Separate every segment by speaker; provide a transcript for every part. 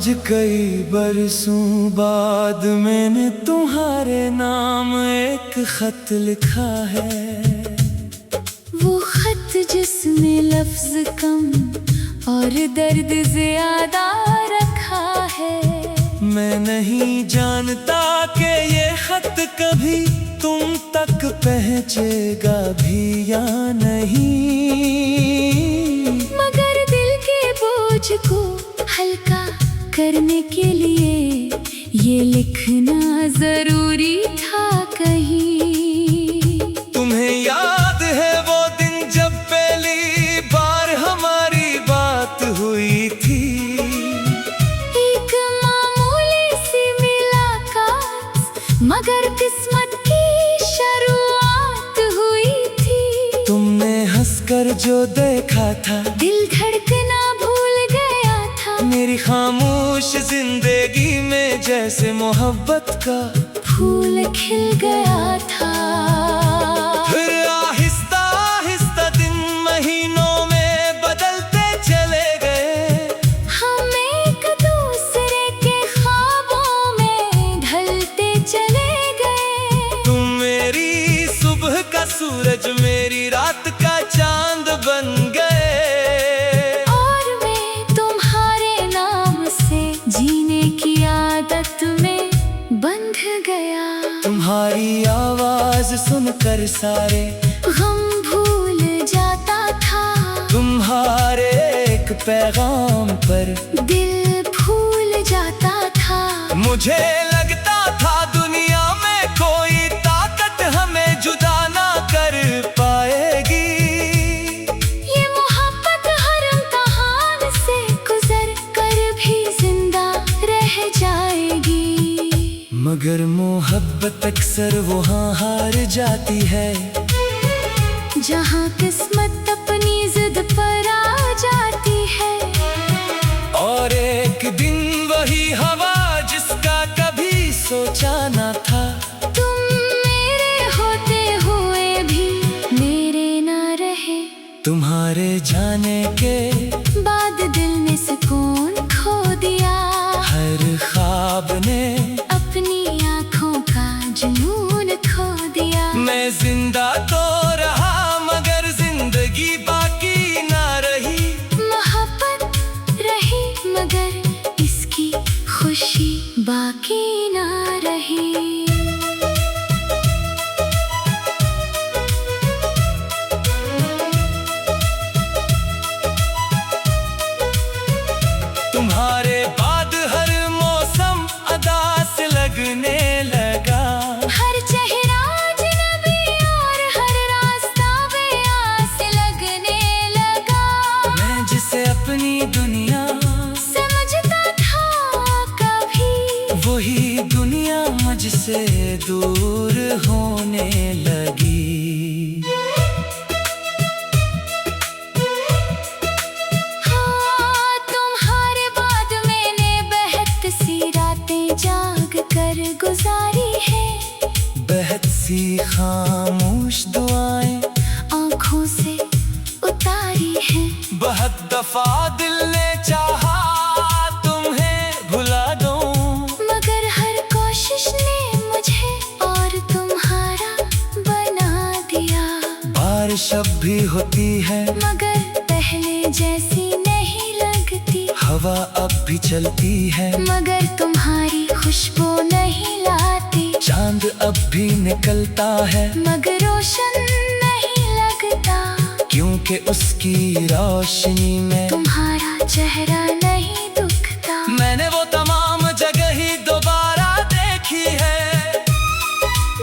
Speaker 1: आज कई बरसों बाद मैंने तुम्हारे नाम एक खत लिखा है।
Speaker 2: वो खत जिसमें लफ्ज कम और दर्द ज्यादा रखा है।
Speaker 1: मैं नहीं जानता कि ये खत कभी तुम तक पहुँचेगा भी या नहीं,
Speaker 2: मगर दिल के बोझ को हल्का करने के लिए ये लिखना जरूरी था कहीं।
Speaker 1: तुम्हें याद है वो दिन जब पहली बार हमारी बात हुई थी?
Speaker 2: एक मामूली सी मुलाकात मगर किस्मत की शुरुआत हुई थी।
Speaker 1: तुमने हंसकर जो देखा था
Speaker 2: दिल धड़कना भूल गया था।
Speaker 1: मेरी खामोश जिंदगी में जैसे मोहब्बत का
Speaker 2: फूल खिल गया था।
Speaker 1: फिर आहिस्ता आहिस्ता दिन महीनों में बदलते चले गए।
Speaker 2: हम एक दूसरे के ख्वाबों में ढलते चले गए।
Speaker 1: तुम मेरी सुबह का सूरज मेरी रात का चांद बन गए।
Speaker 2: और मैं तुम्हारे नाम से जीने की आदत में बंध गया।
Speaker 1: तुम्हारी आवाज सुनकर सारे
Speaker 2: गम भूल जाता था।
Speaker 1: तुम्हारे एक पैगाम पर
Speaker 2: दिल फूल जाता था।
Speaker 1: मुझे लगता था दुनिया में कोई ताकत हमें जुदा ना कर पाएगी।
Speaker 2: ये मोहब्बत हर इम्तिहान से गुजर कर भी जिंदा रह जाएगी।
Speaker 1: मगर मोहब्बत अक्सर वहाँ हार जाती है
Speaker 2: जहाँ किस्मत अपनी जिद पर आ जाती है।
Speaker 1: और एक दिन वही हवा जिसका कभी सोचा ना था,
Speaker 2: तुम मेरे होते हुए भी मेरे ना रहे।
Speaker 1: तुम्हारे जाने के
Speaker 2: बाद दिल ने सुकून खो दिया।
Speaker 1: हर ख्वाब ने
Speaker 2: अपनी आँखों का जुनून खो दिया।
Speaker 1: मैं जिंदा तो रहा मगर जिंदगी बाकी ना रही।
Speaker 2: मोहब्बत रही मगर इसकी खुशी बाकी ना रही।
Speaker 1: तुम्हारे बाद हर मौसम अदास लगने लगा।
Speaker 2: हर चेहरा अजनबी और हर रास्ता बेआस लगने लगा।
Speaker 1: मैं जिसे अपनी दुनिया
Speaker 2: समझता था कभी,
Speaker 1: वही दुनिया मुझसे दूर होने लगी।
Speaker 2: हाँ, तुम्हारे बाद मैंने बहत सी रातें जाग कर गुजारी है।
Speaker 1: बहत सी खामोश दुआएं
Speaker 2: आँखों से उतारी है।
Speaker 1: बहुत दफा दिल ने चाहा तुम्हें भुला दूं,
Speaker 2: मगर हर कोशिश ने मुझे और तुम्हारा बना दिया।
Speaker 1: बारिश अब भी होती है
Speaker 2: मगर पहले जैसी नहीं लगती।
Speaker 1: हवा अब भी चलती है
Speaker 2: मगर तुम्हारी खुशबू नहीं लाती।
Speaker 1: चांद अब भी निकलता है
Speaker 2: मगर रोशन नहीं लगता।
Speaker 1: क्योंकि उसकी रोशनी में
Speaker 2: तुम्हारा चेहरा नहीं दुखता।
Speaker 1: मैंने वो तमाम जगह ही दोबारा देखी है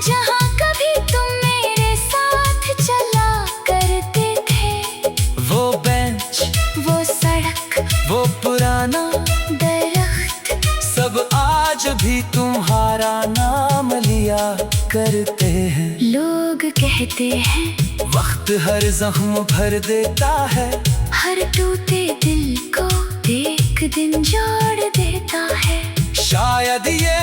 Speaker 2: जहाँ कभी तुम मेरे साथ चला करते थे।
Speaker 1: वो बेंच,
Speaker 2: वो सड़क,
Speaker 1: वो पुराना
Speaker 2: दरख्त,
Speaker 1: सब आज भी तुम्हारा नाम लिया करते हैं।
Speaker 2: लोग कहते हैं
Speaker 1: वक्त हर जख्म भर देता है।
Speaker 2: हर टूटे दिल को एक दिन जोड़ देता है।
Speaker 1: शायद ये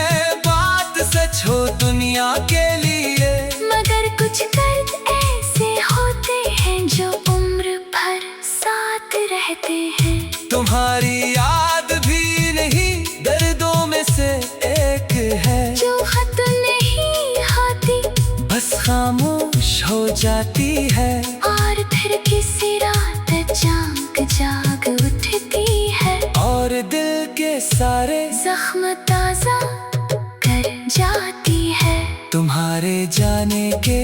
Speaker 1: बात सच हो दुनिया के लिए,
Speaker 2: मगर कुछ दर्द ऐसे होते हैं जो उम्र भर साथ रहते हैं।
Speaker 1: तुम्हारी याद भी नहीं जाती है
Speaker 2: और फिर किसी रात जाग उठती है
Speaker 1: और दिल के सारे
Speaker 2: जख्म ताजा कर जाती है।
Speaker 1: तुम्हारे जाने के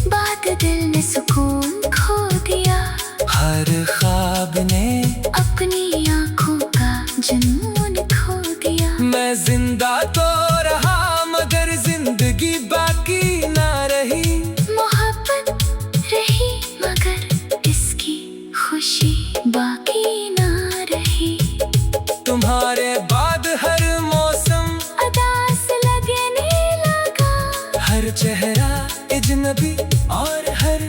Speaker 2: बाद दिल ने सुकून खो दिया,
Speaker 1: हर ख्वाब ने
Speaker 2: अपनी आंखों का जुनून खो दिया।
Speaker 1: मैं जिंदा तो रहा मगर जिंदगी बाकी ना रही,
Speaker 2: मोहब्बत रही मगर इसकी खुशी बाकी ना रही।
Speaker 1: तुम्हारे बाद हर मौसम
Speaker 2: अदास लगने लगा,
Speaker 1: हर चेहरा अजनबी और हर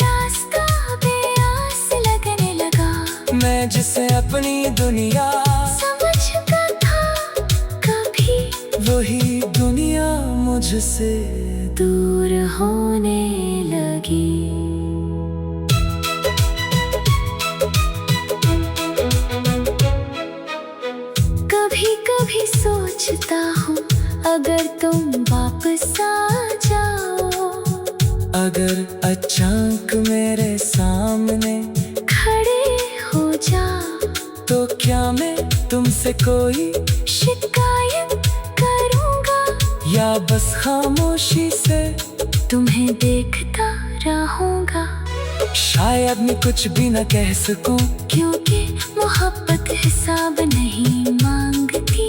Speaker 2: रास्ता बेआस लगने लगा।
Speaker 1: मैं जिसे अपनी दुनिया
Speaker 2: समझता था कभी
Speaker 1: वही दुनिया मुझसे
Speaker 2: दूर होने लगी। कभी कभी सोचता हूँ अगर तुम वापस आ जाओ,
Speaker 1: अगर अचानक मेरे सामने
Speaker 2: खड़े हो जाओ,
Speaker 1: तो क्या मैं तुमसे कोई
Speaker 2: शिकायत करूँगा
Speaker 1: या बस खामोशी से
Speaker 2: तुम्हें देखता रहूँगा।
Speaker 1: शायद मैं कुछ भी न कह सकूं,
Speaker 2: क्योंकि मोहब्बत हिसाब नहीं मांगती,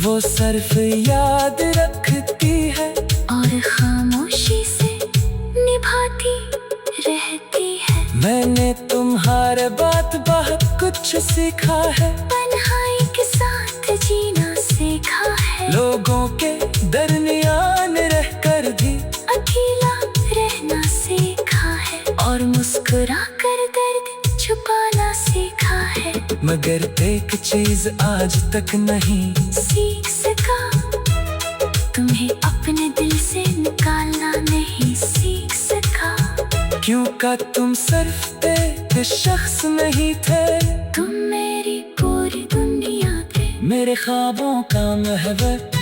Speaker 1: वो सिर्फ याद रखती है
Speaker 2: और खामोशी से निभाती रहती है।
Speaker 1: मैंने तुम्हारे बात बहुत कुछ सीखा है,
Speaker 2: तन्हाई के साथ जीना सीखा है,
Speaker 1: लोगों के दरमियान रहकर भी
Speaker 2: अकेला रहना सीखा है, और मुस्कुरा कर दर्द छुपाना सीखा है।
Speaker 1: मगर एक चीज आज तक नहीं
Speaker 2: सीख सका, तुम्हें अपने दिल से निकालना नहीं सीख सका।
Speaker 1: क्योंकि तुम सिर्फ एक शख्स नहीं थे,
Speaker 2: तुम मेरी पूरी दुनिया थे,
Speaker 1: मेरे ख्वाबों का महवर।